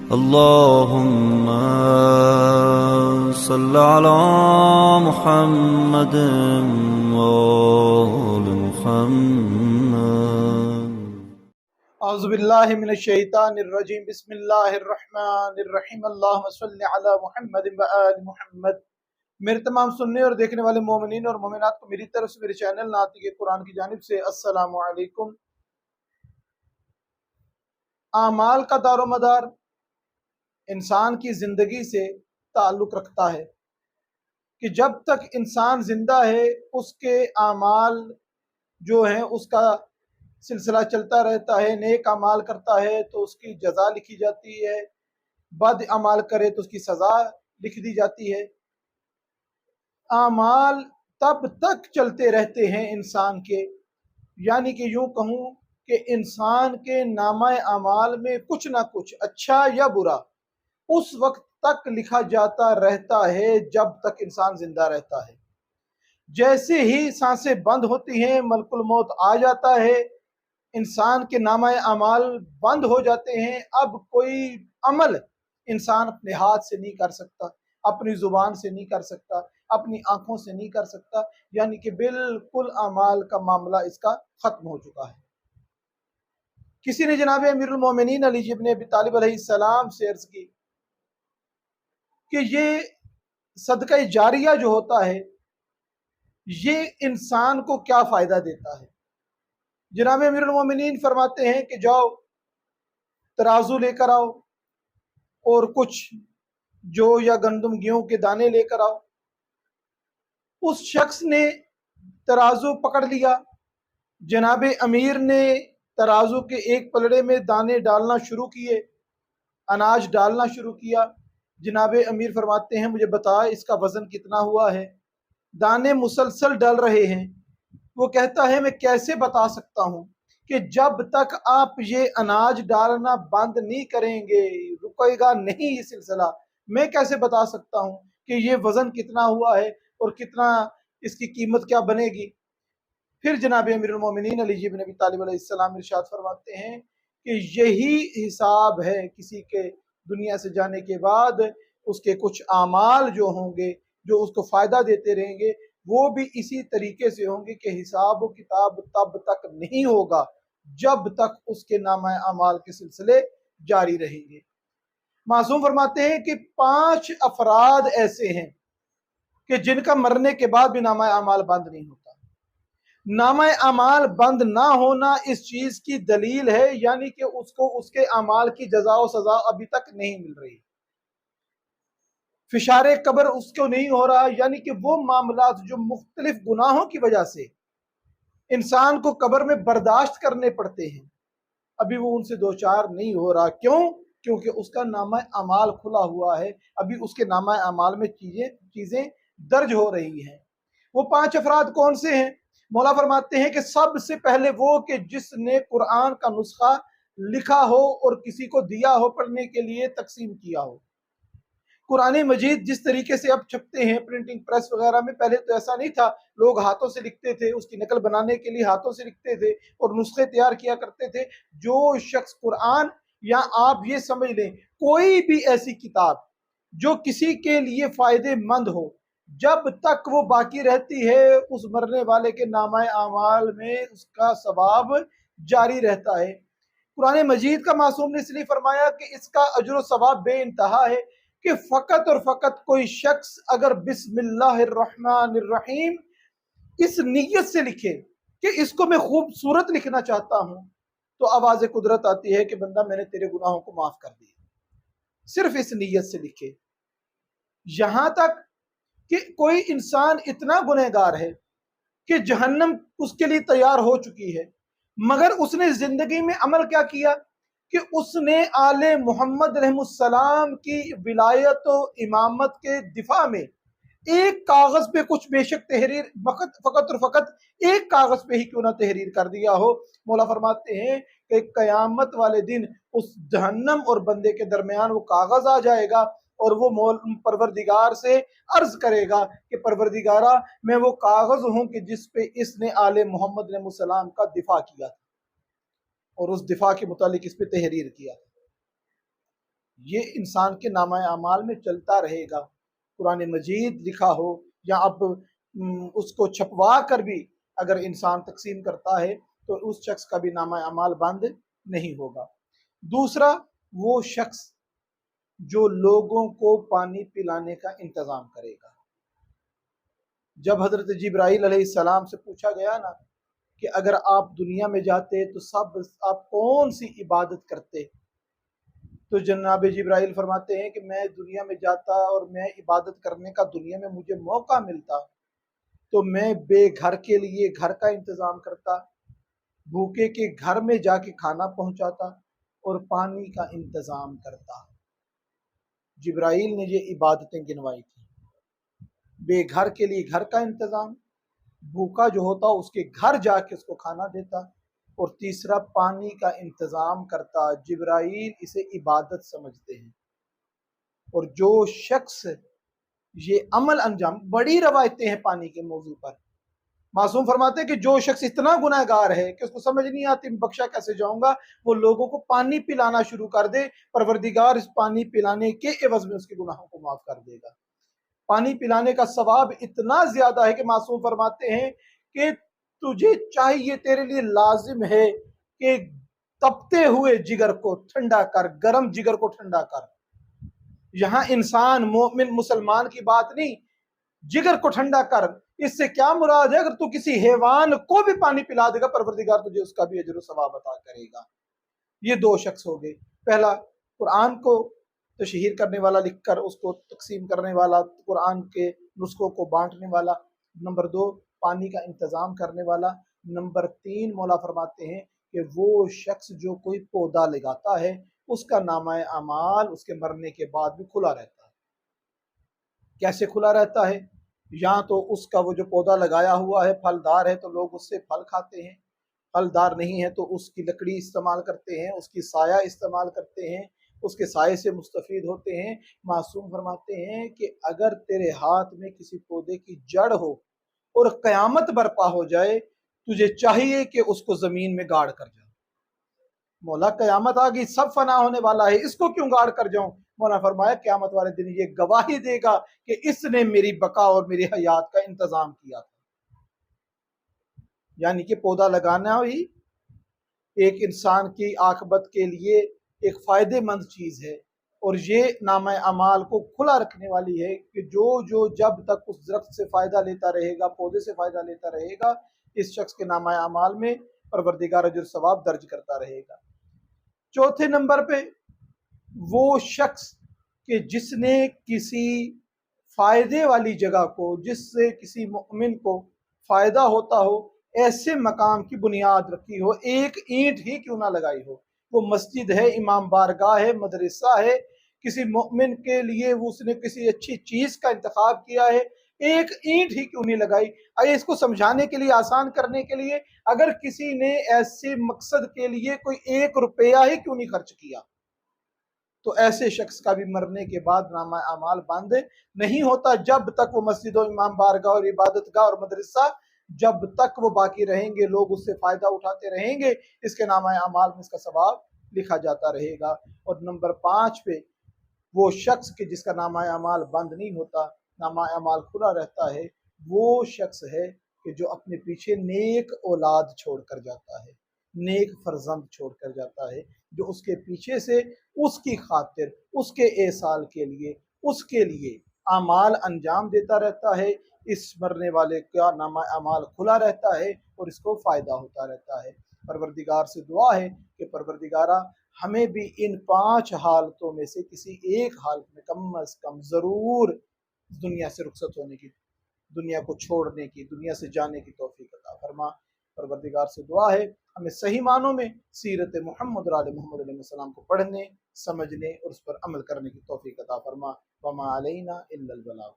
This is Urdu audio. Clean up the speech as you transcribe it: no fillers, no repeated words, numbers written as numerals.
اللهم صل على محمد وآل محمد. اعوذ باللہ من الشیطان الرجیم. بسم اللہ الرحمن الرحیم. اللہم صل علی محمد و آل محمد. میرے تمام سننے اور دیکھنے والے مومنین اور مومنات کو میری طرف سے میرے چینل ناطق قرآن کی جانب سے السلام علیکم. اعمال کا دار و مدار انسان کی زندگی سے تعلق رکھتا ہے کہ جب تک انسان زندہ ہے اس کے اعمال جو ہیں اس کا سلسلہ چلتا رہتا ہے. نیک اعمال کرتا ہے تو اس کی جزا لکھی جاتی ہے، بد اعمال کرے تو اس کی سزا لکھ دی جاتی ہے. اعمال تب تک چلتے رہتے ہیں انسان کے، یعنی کہ یوں کہوں کہ انسان کے نامہ اعمال میں کچھ نہ کچھ اچھا یا برا اس وقت تک لکھا جاتا رہتا ہے جب تک انسان زندہ رہتا ہے. جیسے ہی سانسیں بند ہوتی ہیں ملک الموت آ جاتا ہے، انسان کے نامہ اعمال بند ہو جاتے ہیں. اب کوئی عمل انسان اپنے ہاتھ سے نہیں کر سکتا، اپنی زبان سے نہیں کر سکتا، اپنی آنکھوں سے نہیں کر سکتا، یعنی کہ بالکل اعمال کا معاملہ اس کا ختم ہو چکا ہے. کسی نے جناب امیر المومنین علی ابن ابی طالب علیہ السلام سے عرض کی کہ یہ صدقہ جاریہ جو ہوتا ہے یہ انسان کو کیا فائدہ دیتا ہے؟ جناب امیر المومنین فرماتے ہیں کہ جاؤ ترازو لے کر آؤ اور کچھ جو یا گندم گیہوں کے دانے لے کر آؤ. اس شخص نے ترازو پکڑ لیا، جناب امیر نے ترازو کے ایک پلڑے میں دانے ڈالنا شروع کیے، اناج ڈالنا شروع کیا. جناب امیر فرماتے ہیں مجھے بتا اس کا وزن کتنا ہوا ہے؟ دانے مسلسل ڈل رہے ہیں. وہ کہتا ہے میں کیسے بتا سکتا ہوں کہ جب تک آپ یہ اناج ڈالنا بند نہیں کریں گے، رکے گا نہیں یہ سلسلہ، میں کیسے بتا سکتا ہوں کہ یہ وزن کتنا ہوا ہے اور کتنا اس کی قیمت کیا بنے گی. پھر جناب امیر المومنین علی ابن ابی طالب علیہ السلام ارشاد فرماتے ہیں کہ یہی حساب ہے کسی کے دنیا سے جانے کے بعد. اس کے کچھ اعمال جو ہوں گے جو اس کو فائدہ دیتے رہیں گے وہ بھی اسی طریقے سے ہوں گے کہ حساب و کتاب تب تک نہیں ہوگا جب تک اس کے نامہ اعمال کے سلسلے جاری رہیں گے. معصوم فرماتے ہیں کہ 5 افراد ایسے ہیں کہ جن کا مرنے کے بعد بھی نامہ اعمال بند نہیں ہوتا. نامہ اعمال بند نہ ہونا اس چیز کی دلیل ہے، یعنی کہ اس کو اس کے اعمال کی جزا و سزا ابھی تک نہیں مل رہی، فشار قبر اس کو نہیں ہو رہا، یعنی کہ وہ معاملات جو مختلف گناہوں کی وجہ سے انسان کو قبر میں برداشت کرنے پڑتے ہیں ابھی وہ ان سے دوچار نہیں ہو رہا. کیوں؟ کیونکہ اس کا نامہ اعمال کھلا ہوا ہے، ابھی اس کے نامہ اعمال میں چیزیں درج ہو رہی ہیں. وہ 5 افراد کون سے ہیں؟ مولا فرماتے ہیں کہ سب سے پہلے وہ کہ جس نے قرآن کا نسخہ لکھا ہو اور کسی کو دیا ہو پڑھنے کے لیے، تقسیم کیا ہو. قرآن مجید جس طریقے سے اب چھپتے ہیں پرنٹنگ پریس وغیرہ میں، پہلے تو ایسا نہیں تھا. لوگ ہاتھوں سے لکھتے تھے، اس کی نقل بنانے کے لیے ہاتھوں سے لکھتے تھے اور نسخے تیار کیا کرتے تھے. جو شخص قرآن یا آپ یہ سمجھ لیں کوئی بھی ایسی کتاب جو کسی کے لیے فائدے مند ہو، جب تک وہ باقی رہتی ہے اس مرنے والے کے نامہ اعمال میں اس کا ثواب جاری رہتا ہے. قرآن مجید کا معصوم نے اس لیے فرمایا کہ اس کا اجر و ثواب بے انتہا ہے کہ فقط اور فقط کوئی شخص اگر بسم اللہ الرحمن الرحیم اس نیت سے لکھے کہ اس کو میں خوبصورت لکھنا چاہتا ہوں، تو آواز قدرت آتی ہے کہ بندہ میں نے تیرے گناہوں کو معاف کر دیا. صرف اس نیت سے لکھے. یہاں تک کہ کوئی انسان اتنا گنہگار ہے کہ جہنم اس کے لیے تیار ہو چکی ہے، مگر اس نے زندگی میں عمل کیا کیا کہ اس نے آل محمد علیہ السلام کی ولایت و امامت کے دفاع میں ایک کاغذ پہ کچھ بے شک تحریر، فقط اور فقط ایک کاغذ پہ ہی کیوں نہ تحریر کر دیا ہو. مولا فرماتے ہیں کہ قیامت والے دن اس جہنم اور بندے کے درمیان وہ کاغذ آ جائے گا اور وہ پروردگار سے عرض کرے گا کہ پروردگارہ میں وہ کاغذ ہوں کہ جس پہ اس نے آل محمد علیہ السلام کا دفاع کیا تھا اور اس دفاع کے متعلق اس پہ تحریر کیا. یہ انسان کے نامہ اعمال میں چلتا رہے گا، قرآن مجید لکھا ہو یا اب اس کو چھپوا کر بھی اگر انسان تقسیم کرتا ہے تو اس شخص کا بھی نامہ اعمال بند نہیں ہوگا۔ دوسرا، وہ شخص جو لوگوں کو پانی پلانے کا انتظام کرے گا۔ جب حضرت جبرائیل علیہ السلام سے پوچھا گیا نا کہ اگر آپ دنیا میں جاتے تو آپ کون سی عبادت کرتے، تو جناب جبرائیل فرماتے ہیں کہ میں دنیا میں جاتا اور میں عبادت کرنے کا دنیا میں مجھے موقع ملتا تو میں بے گھر کے لیے گھر کا انتظام کرتا، بھوکے کے گھر میں جا کے کھانا پہنچاتا اور پانی کا انتظام کرتا۔ جبرائیل نے یہ عبادتیں گنوائی تھیں، بے گھر کے لیے گھر کا انتظام، بھوکا جو ہوتا اس کے گھر جا کے اس کو کھانا دیتا، اور تیسرا پانی کا انتظام کرتا۔ جبرائیل اسے عبادت سمجھتے ہیں، اور جو شخص یہ عمل انجام، بڑی روایتیں ہیں پانی کے موضوع پر، معصوم فرماتے ہیں کہ جو شخص اتنا گناہ گار ہے کہ اس کو سمجھ نہیں آتی بخشا کیسے جاؤں گا، وہ لوگوں کو پانی پلانا شروع کر دے، پروردگار اس پانی پلانے کے عوض میں اس کے گناہوں کو معاف کر دے گا۔ پانی پلانے کا ثواب اتنا زیادہ ہے کہ معصوم فرماتے ہیں کہ تجھے چاہیے، تیرے لیے لازم ہے کہ تپتے ہوئے جگر کو ٹھنڈا کر، گرم جگر کو ٹھنڈا کر۔ یہاں انسان مومن مسلمان کی بات نہیں، جگر کو ٹھنڈا کر، اس سے کیا مراد ہے؟ اگر تو کسی حیوان کو بھی پانی پلا دے گا پروردگار تجھے اس کا بھی اجر و ثواب عطا کرے گا۔ یہ دو شخص ہو گئے، پہلا قرآن کو تشہیر کرنے والا، لکھ کر اس کو تقسیم کرنے والا، قرآن کے نسخوں کو بانٹنے والا، نمبر دو پانی کا انتظام کرنے والا، نمبر تین مولا فرماتے ہیں کہ وہ شخص جو کوئی پودا لگاتا ہے اس کا نامہ اعمال اس کے مرنے کے بعد بھی کھلا رہتا ہے۔ کیسے کھلا رہتا ہے؟ یا تو اس کا وہ جو پودا لگایا ہوا ہے پھلدار ہے تو لوگ اس سے پھل کھاتے ہیں، پھلدار نہیں ہے تو اس کی لکڑی استعمال کرتے ہیں، اس کی سایہ استعمال کرتے ہیں، اس کے سائے سے مستفید ہوتے ہیں۔ معصوم فرماتے ہیں کہ اگر تیرے ہاتھ میں کسی پودے کی جڑ ہو اور قیامت برپا ہو جائے، تجھے چاہیے کہ اس کو زمین میں گاڑ کر جاؤ۔ مولا قیامت آ گئی، سب فنا ہونے والا ہے، اس کو کیوں گاڑ کر جاؤں؟ مولا فرمایا قیامت والے دن یہ گواہی دے گا کہ اس نے میری بقا اور میری حیات کا انتظام کیا تھا۔ یعنی کہ پودا لگانا ہی ایک انسان کی عاقبت کے لیے ایک فائدہ مند چیز ہے، اور یہ نامہ اعمال کو کھلا رکھنے والی ہے کہ جو جب تک اس درخت سے فائدہ لیتا رہے گا، پودے سے فائدہ لیتا رہے گا، اس شخص کے نامہ اعمال میں پروردگار اجر ثواب درج کرتا رہے گا۔ چوتھے نمبر پہ وہ شخص کہ جس نے کسی فائدے والی جگہ کو، جس سے کسی مؤمن کو فائدہ ہوتا ہو، ایسے مقام کی بنیاد رکھی ہو، ایک اینٹ ہی کیوں نہ لگائی ہو، وہ مسجد ہے، امام بارگاہ ہے، مدرسہ ہے، کسی مؤمن کے لیے اس نے کسی اچھی چیز کا انتخاب کیا ہے، ایک اینٹ ہی کیوں نہیں لگائی۔ آئے اس کو سمجھانے کے لیے، آسان کرنے کے لیے، اگر کسی نے ایسے مقصد کے لیے کوئی 1 روپیہ ہی کیوں نہیں خرچ کیا، تو ایسے شخص کا بھی مرنے کے بعد نامہ اعمال بند نہیں ہوتا، جب تک وہ مسجد و امام بارگاہ اور عبادت گاہ اور مدرسہ جب تک وہ باقی رہیں گے، لوگ اس سے فائدہ اٹھاتے رہیں گے، اس کے نامہ اعمال میں اس کا ثواب لکھا جاتا رہے گا۔ اور نمبر 5 پہ وہ شخص کہ جس کا نامہ اعمال بند نہیں ہوتا، نامہ اعمال کھلا رہتا ہے، وہ شخص ہے کہ جو اپنے پیچھے نیک اولاد چھوڑ کر جاتا ہے، نیک فرزند چھوڑ کر جاتا ہے، جو اس کے پیچھے سے اس کی خاطر، اس کے احسان کے لیے، اس کے لیے اعمال انجام دیتا رہتا ہے۔ اس مرنے والے کا نامہ اعمال کھلا رہتا ہے اور اس کو فائدہ ہوتا رہتا ہے۔ پروردگار سے دعا ہے کہ پروردگارہ ہمیں بھی ان 5 حالتوں میں سے کسی ایک حالت میں کم از کم ضرور دنیا سے رخصت ہونے کی، دنیا کو چھوڑنے کی، دنیا سے جانے کی توفیق عطا فرما۔ پروردگار سے دعا ہے ہمیں صحیح معنوں میں سیرت محمد اور آل محمد علیہ السلام کو پڑھنے، سمجھنے اور اس پر عمل کرنے کی توفیق عطا فرما۔ وما علینا الا البلاغ۔